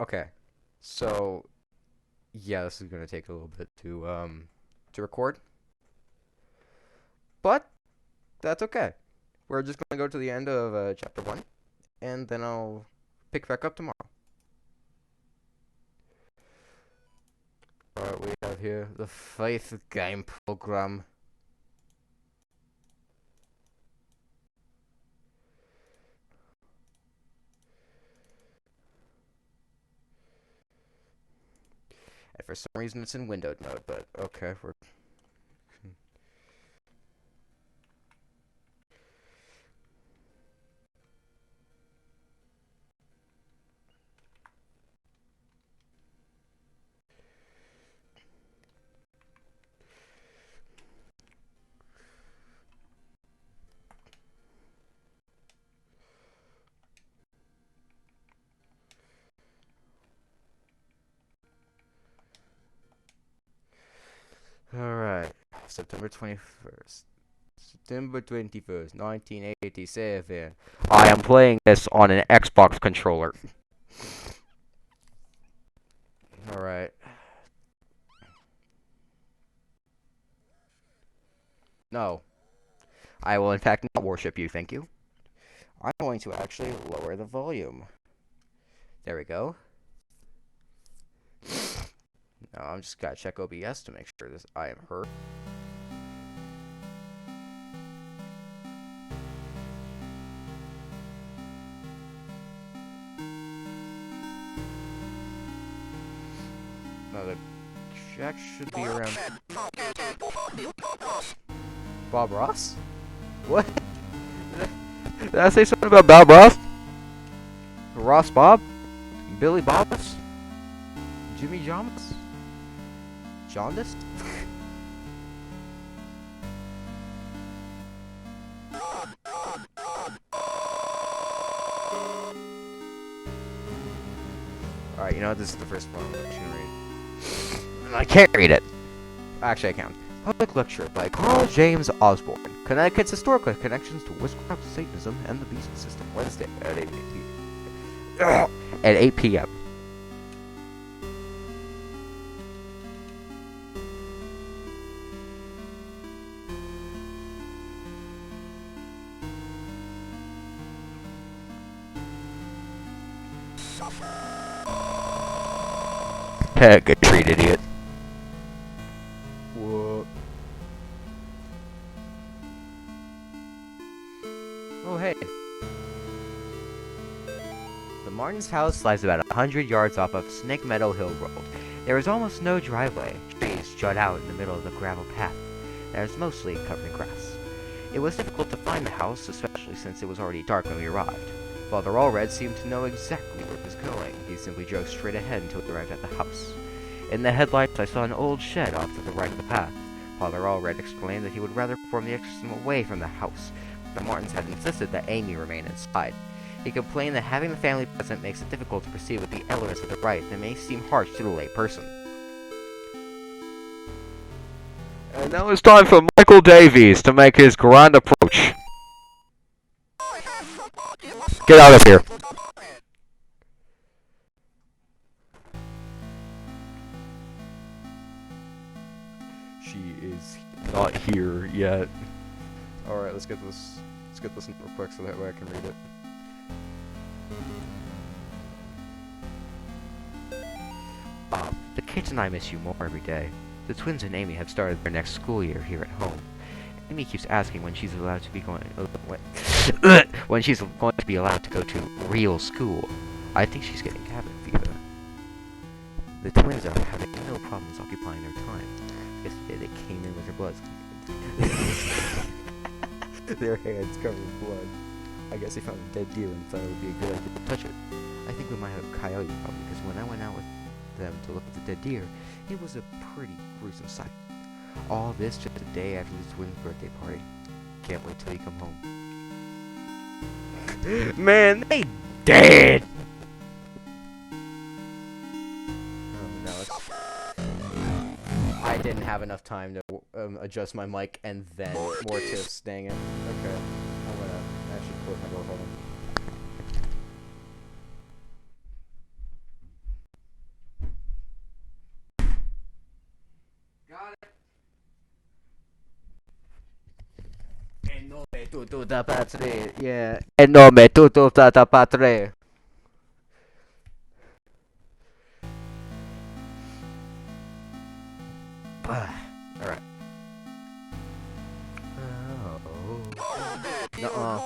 Okay. So, yeah, this is gonna take a little bit to record, but that's okay. We're just gonna go to the end of chapter 1, and then I'll pick back up tomorrow. Alright, we have here the Faith Game Program. And for some reason it's in windowed mode, but okay, we're... Alright, September 21st. September 21st, 1987. I am playing this on an Xbox controller. Alright. No. I will in fact not worship you, thank you. I'm going to actually lower the volume. There we go. Now I'm just gotta check OBS to make sure this I am heard. Now the check should be around. Bob Ross? What? Did I say something about Bob Ross? Ross Bob? Billy Bobs? Jimmy Jonas? Jaundice? Alright, you know what? This is the first one I'm going to read. I can't read it. Actually, I can. Public lecture by Carl James Osborne. Connecticut's historical connections to witchcraft, Satanism, and the beast system. Wednesday at 8 p.m. At 8 p.m. Heck, a treat, idiot. What? Oh, hey. The Martin's house lies about 100 yards off of Snake Meadow Hill Road. There is almost no driveway. Trees jut out in the middle of the gravel path that is mostly covered in grass. It was difficult to find the house, especially since it was already dark when we arrived. Father Allred seemed to know exactly where he was going. He simply drove straight ahead until he arrived at the house. In the headlights, I saw an old shed off to the right of the path. Father Allred explained that he would rather perform the exorcism away from the house. The Martins had insisted that Amy remain inside. He complained that having the family present makes it difficult to proceed with the elements of the rite that may seem harsh to the lay person. And now it's time for Michael Davies to make his grand approach. Get out of here. She is not here yet. Alright, let's get this in real quick so that way I can read it. The kids and I miss you more every day. The twins and Amy have started their next school year here at home. Amy keeps asking when she's allowed to be going when she's going to be allowed to go to real school. I think she's getting cabin fever. The twins are having no problems occupying their time. Yesterday they came in with their bloods. Their hands covered in blood. I guess they found a dead deer and thought it would be a good idea to touch it. I think we might have a coyote problem because when I went out with them to look at the dead deer, it was a pretty gruesome sight. All this just a day after the twins' birthday party. Can't wait till you come home. Man, they dead! Oh no, I didn't have enough time to adjust my mic and then Mortis, dang it. Okay, I'm gonna actually close my door, hold on. tutto da patria. Yeah. E nome tutto da patria. Alright. Oh. Nuh-uh.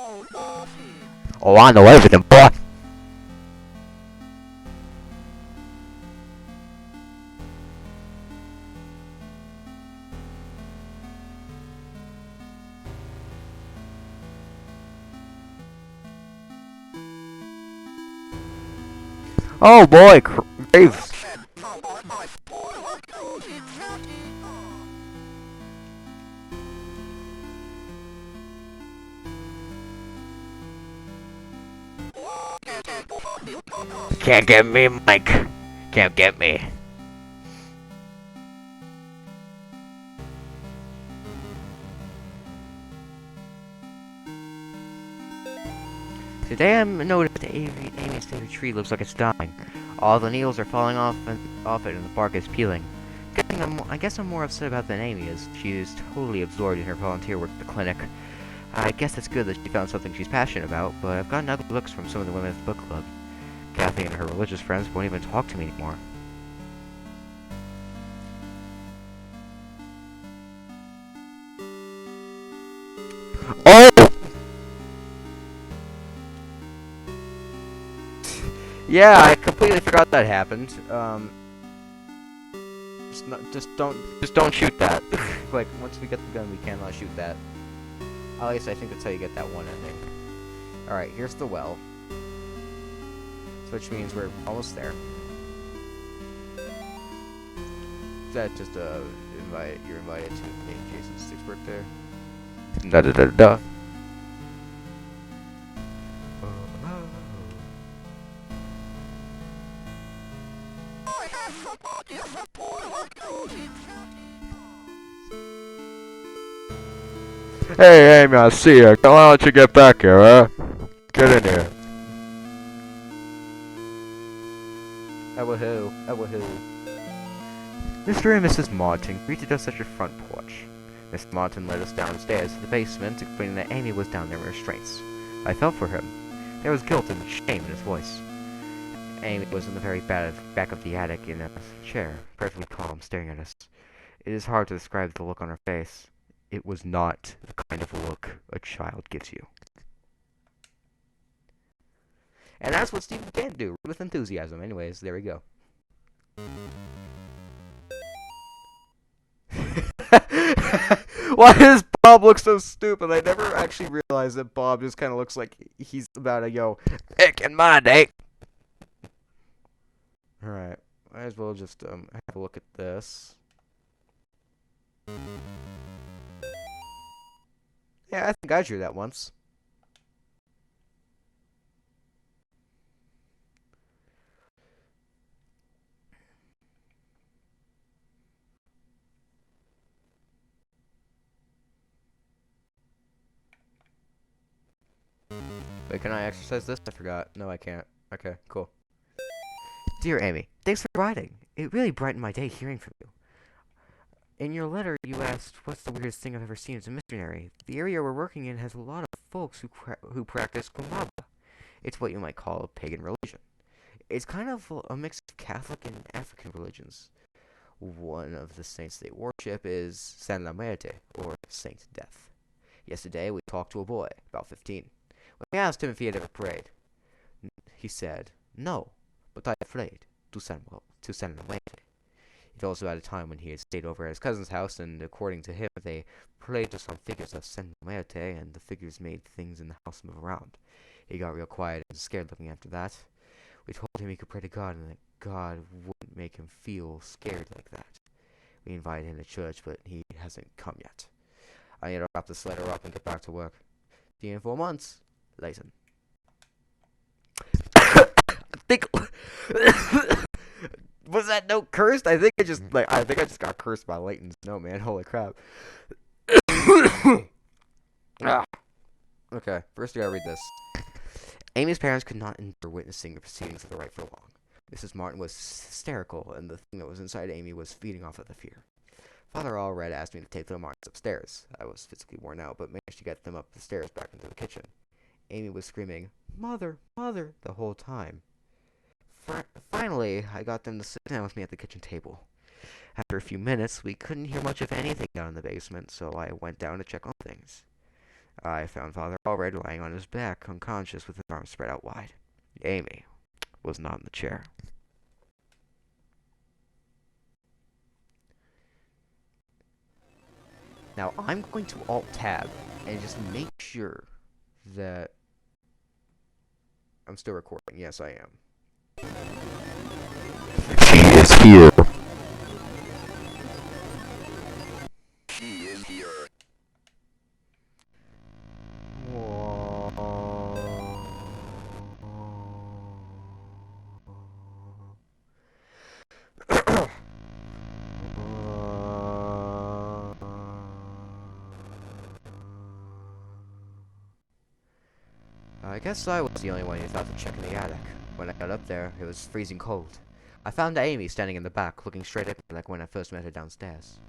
Oh, I know everything, boy. Oh boy, Graves. Can't get me, Mike. Can't get me. Today I'm noticed that Amy's favorite tree looks like it's dying. All the needles are falling off it and the bark is peeling. I guess I'm more upset about than Amy is. She is totally absorbed in her volunteer work at the clinic. I guess it's good that she found something she's passionate about, but I've gotten ugly looks from some of the women at the book club. Kathy and her religious friends won't even talk to me anymore. Oh! Yeah, I completely forgot that happened. Just don't shoot that. Like, once we get the gun, we cannot shoot that. At least I think that's how you get that one ending. Alright, here's the well. Which means we're almost there. Is that just you're invited to Jason's 6th birthday? Da da da da. Hey, Amy, I see you. Why don't you get back here, huh? Get in here. Woohoo. Woohoo. Mr. and Mrs. Martin greeted us at your front porch. Miss Martin led us downstairs to the basement, explaining that Amy was down there in restraints. I felt for him. There was guilt and shame in his voice. Amy was in the very back of the attic in a chair, perfectly calm, staring at us. It is hard to describe the look on her face. It was not the kind of look a child gives you. And that's what Stephen can do, with enthusiasm. Anyways, there we go. Why does Bob look so stupid? I never actually realized that Bob just kind of looks like he's about to go, "Heck in my day." Alright, might as well just have a look at this. Yeah, I think I drew that once. Wait, can I exercise this? I forgot. No, I can't. Okay, cool. Dear Amy, thanks for writing. It really brightened my day hearing from you. In your letter, you asked, what's the weirdest thing I've ever seen as a missionary? The area we're working in has a lot of folks who practice Kumaba. It's what you might call a pagan religion. It's kind of a mix of Catholic and African religions. One of the saints they worship is San La Muerte, or Saint Death. Yesterday, we talked to a boy, about 15. When we asked him if he had ever prayed, he said, no, but I'm afraid to San La Muerte. He told us about a time when he had stayed over at his cousin's house, and according to him, they prayed to some figures of San La Muerte, and the figures made things in the house move around. He got real quiet and scared looking after that. We told him he could pray to God, and that God wouldn't make him feel scared like that. We invited him to church, but he hasn't come yet. I need to wrap this letter up and get back to work. See you in 4 months. Layton. I think... Was that note cursed? I think I just got cursed by Layton's note, man. Holy crap. Ah. Okay, first I gotta read this. Amy's parents could not endure witnessing the proceedings of the rite for long. Mrs. Martin was hysterical, and the thing that was inside Amy was feeding off of the fear. Father Allred asked me to take the Martins upstairs. I was physically worn out, but managed to get them up the stairs back into the kitchen. Amy was screaming, "Mother, Mother," the whole time. Finally, I got them to sit down with me at the kitchen table. After a few minutes, we couldn't hear much of anything down in the basement, so I went down to check on things. I found Father Allred lying on his back, unconscious with his arms spread out wide. Amy was not in the chair. Now, I'm going to Alt-Tab and just make sure that I'm still recording. Yes, I am. She is here. She is here. I guess I was the only one who thought to check in the attic. When I got up there, it was freezing cold. I found Amy standing in the back, looking straight at me like when I first met her downstairs.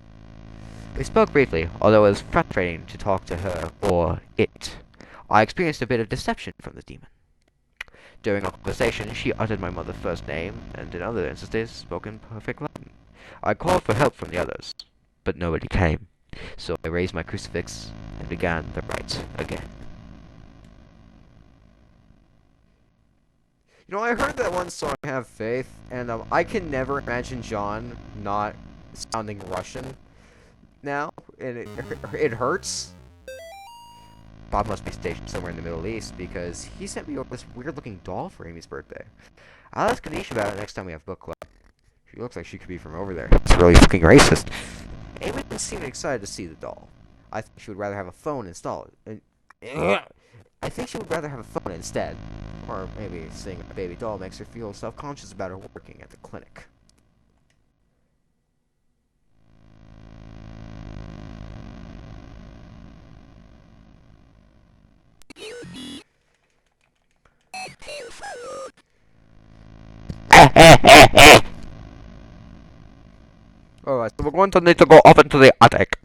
We spoke briefly, although it was frustrating to talk to her, or it. I experienced a bit of deception from the demon. During our conversation, she uttered my mother's first name, and in other instances, spoke in perfect Latin. I called for help from the others, but nobody came, so I raised my crucifix and began the rite again. You know, I heard that one song, Have Faith, and I can never imagine John not sounding Russian now, and it hurts. Bob must be stationed somewhere in the Middle East, because he sent me over this weird-looking doll for Amy's birthday. I'll ask Kanish about it next time we have book club. She looks like she could be from over there. It's really fucking racist. Amy didn't seem excited to see the doll. I think she would rather have a phone installed. I think she would rather have a phone instead. Or maybe seeing a baby doll makes her feel self-conscious about her working at the clinic. Alright, so we're going to need to go up into the attic.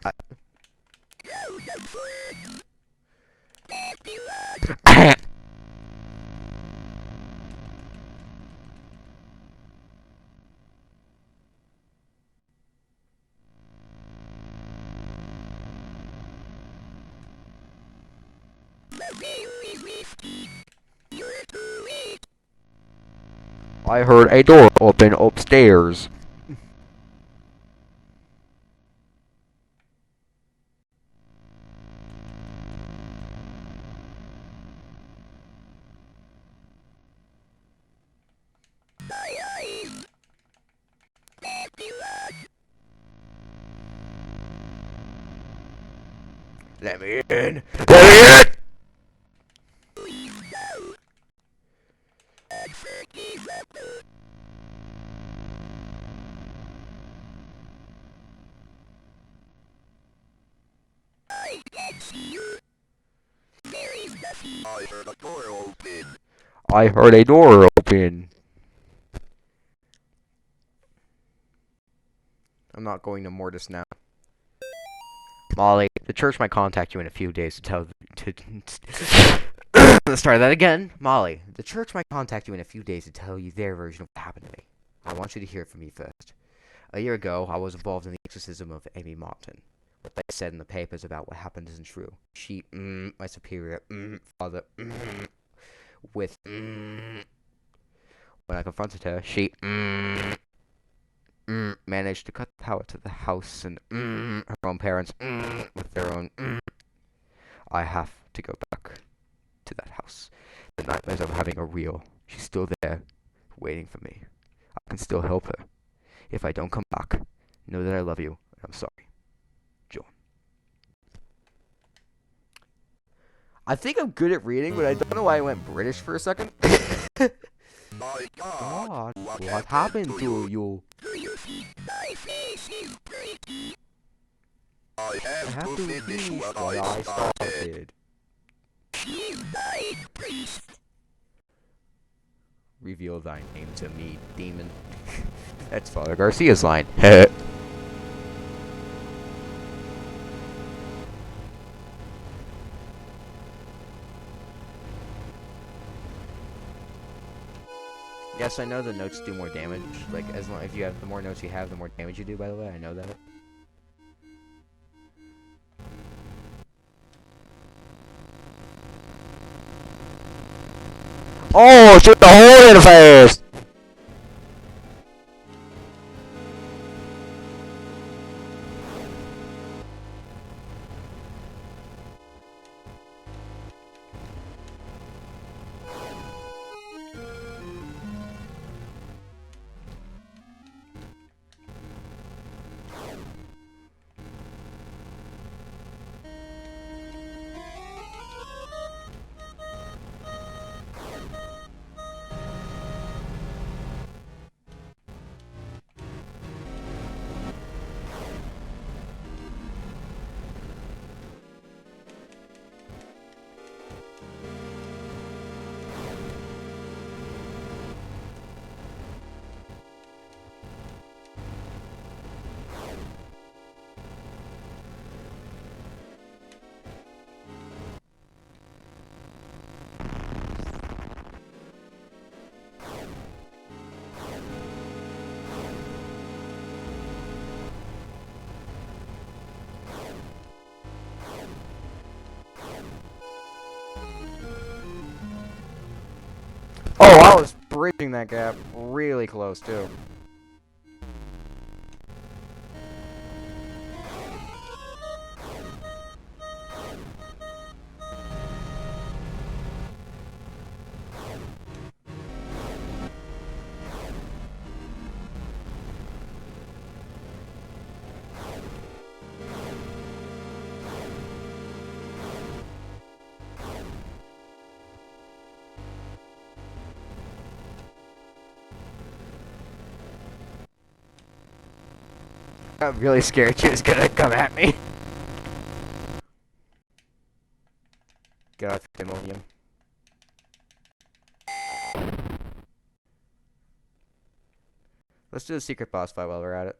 I heard a door open upstairs. Let me in! Let me in! I heard a door open. I heard a door open. I'm not going to Mortis now. Molly, the church might contact you in a few days to tell... Let's try that again. Molly, the church might contact you in a few days to tell you their version of what happened to me. I want you to hear it from me first. A year ago, I was involved in the exorcism of Amy Martin. What they said in the papers about what happened isn't true. She, my superior, father, with, When I confronted her, she, managed to cut the power to the house and, her own parents, with their own, I have to go back to that house. The nightmares of having are real. She's still there, waiting for me. I can still help her. If I don't come back, know that I love you, and I'm sorry. John. I think I'm good at reading, but I don't know why I went British for a second. My God, what happened to you? Do you see my face is breaking? I have to finish what I started. Priest. Reveal thy name to me, demon. That's Father Garcia's line. Yes, I know the notes do more damage. Like, as long if you have the more notes you have, the more damage you do. By the way, I know that. Oh, shoot the hole in the face! Oh, I was bridging that gap really close too. I'm really scared she was gonna come at me. Get out the ammonium. Let's do a secret boss fight while we're at it.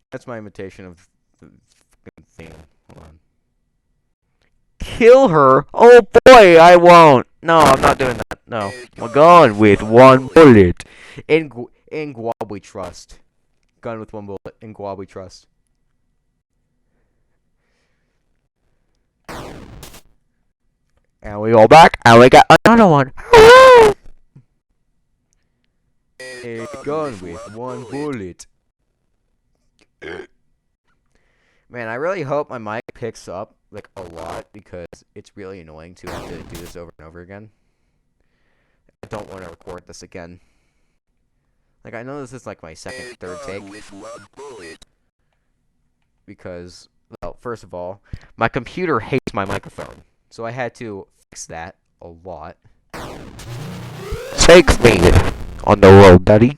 That's my imitation of the theme. Hold on. Kill her? Oh boy, I won't. No, I'm not doing that. No. I'm going with one bullet. In Guab we trust. Gun with one bullet. In Guab we trust. And we go back, and we got another one. A gun with one bullet. Man, I really hope my mic picks up, like, a lot, because it's really annoying to have to do this over and over again. I don't want to record this again. Like, I know this is, like, my second, third take. Because, well, first of all, my computer hates my microphone. So I had to fix that a lot. Take me on the road, daddy.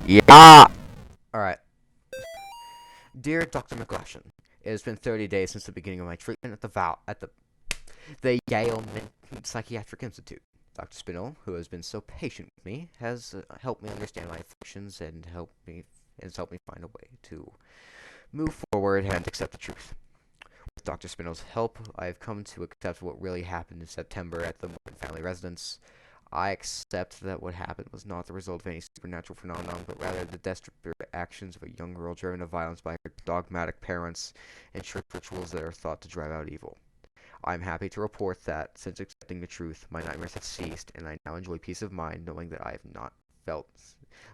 Yeah! Alright. Dear Dr. McGlashan, it has been 30 days since the beginning of my treatment at the Yale Psychiatric Institute. Dr. Spinell, who has been so patient with me, has helped me understand my afflictions and has helped me find a way to move forward and accept the truth. With Dr. Spinell's help, I have come to accept what really happened in September at the Morgan family residence. I accept that what happened was not the result of any supernatural phenomenon, but rather the desperate actions of a young girl driven to violence by her dogmatic parents and church rituals that are thought to drive out evil. I am happy to report that, since accepting the truth, my nightmares have ceased, and I now enjoy peace of mind knowing that I have not felt,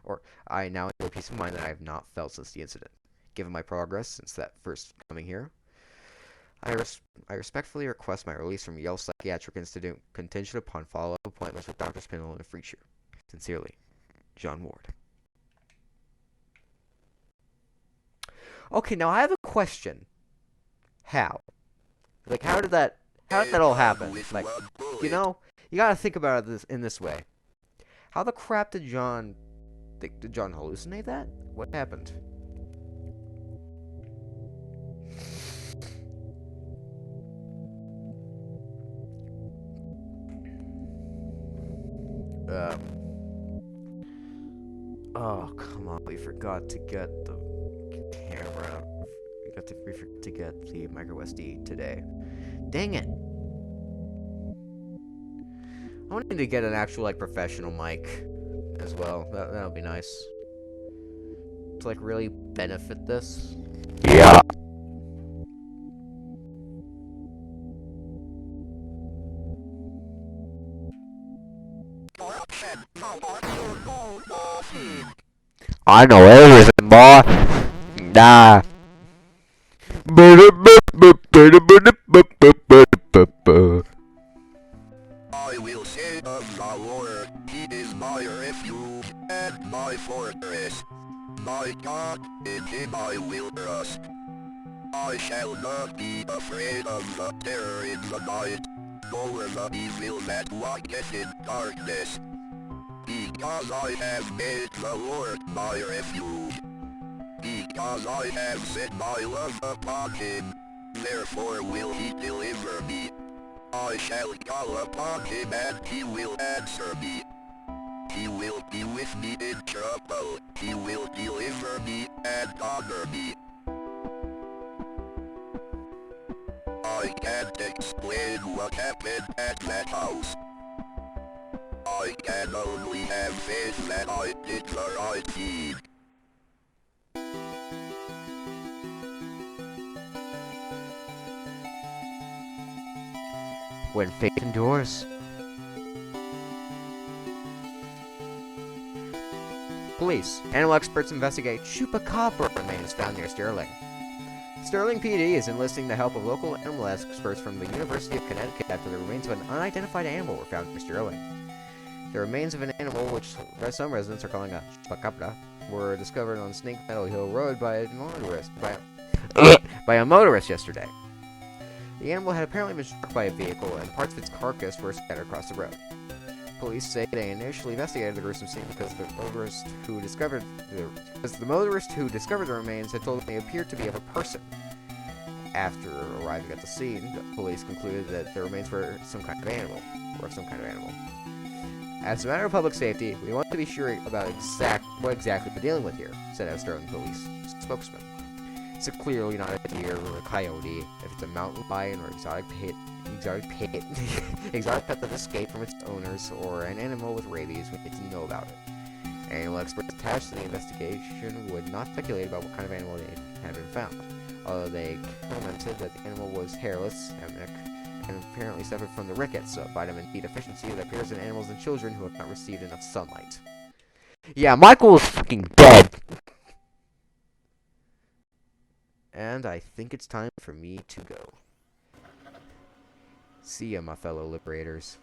or I now enjoy peace of mind that I have not felt since the incident. Given my progress since that first coming here, I respectfully request my release from Yale Psychiatric Institute contingent upon follow-up appointments with Dr. Spindle in the future. Sincerely, John Ward. Okay, now I have a question. How? Like, how did that all happen? Like, you know, you gotta think about it in this way. How the crap did John hallucinate that? What happened? Um, oh, come on, we forgot to get the camera. We forgot to get the micro SD today. Dang it. I wanted to get an actual, like, professional mic as well. That'll be nice. To, like, really benefit this. Yeah. I know everything, boy. Nah. I will say of the Lord, He is my refuge and my fortress. My God, in Him I will trust. I shall not be afraid of the terror in the night, nor the evil that walketh in darkness. Because I have made the Lord my refuge. Because I have set my love upon Him, therefore will He deliver me. I shall call upon Him and He will answer me. He will be with me in trouble. He will deliver me and honor me. I can't explain what happened at that house. I can only have faith that I did the right deed. When faith endures. Police. Animal experts investigate chupacabra remains found near Sterling. Sterling PD is enlisting the help of local animal experts from the University of Connecticut after the remains of an unidentified animal were found near Sterling. The remains of an animal, which some residents are calling a chupacabra, were discovered on Snake Meadow Hill Road by a motorist yesterday. The animal had apparently been struck by a vehicle, and parts of its carcass were scattered across the road. Police say they initially investigated the gruesome scene because the motorist who discovered the remains had told them they appeared to be of a person. After arriving at the scene, the police concluded that the remains were some kind of animal. As a matter of public safety, we want to be sure about what exactly we're dealing with here, said a Sterling police spokesman. It's clearly not a deer or a coyote. If it's a mountain lion or exotic pet that escaped from its owners, or an animal with rabies, we need to know about it. Animal experts attached to the investigation would not speculate about what kind of animal had been found, although they commented that the animal was hairless, and apparently suffered from the rickets, a vitamin D deficiency that appears in animals and children who have not received enough sunlight. Yeah, Michael is fucking dead! And I think it's time for me to go. See ya, my fellow liberators.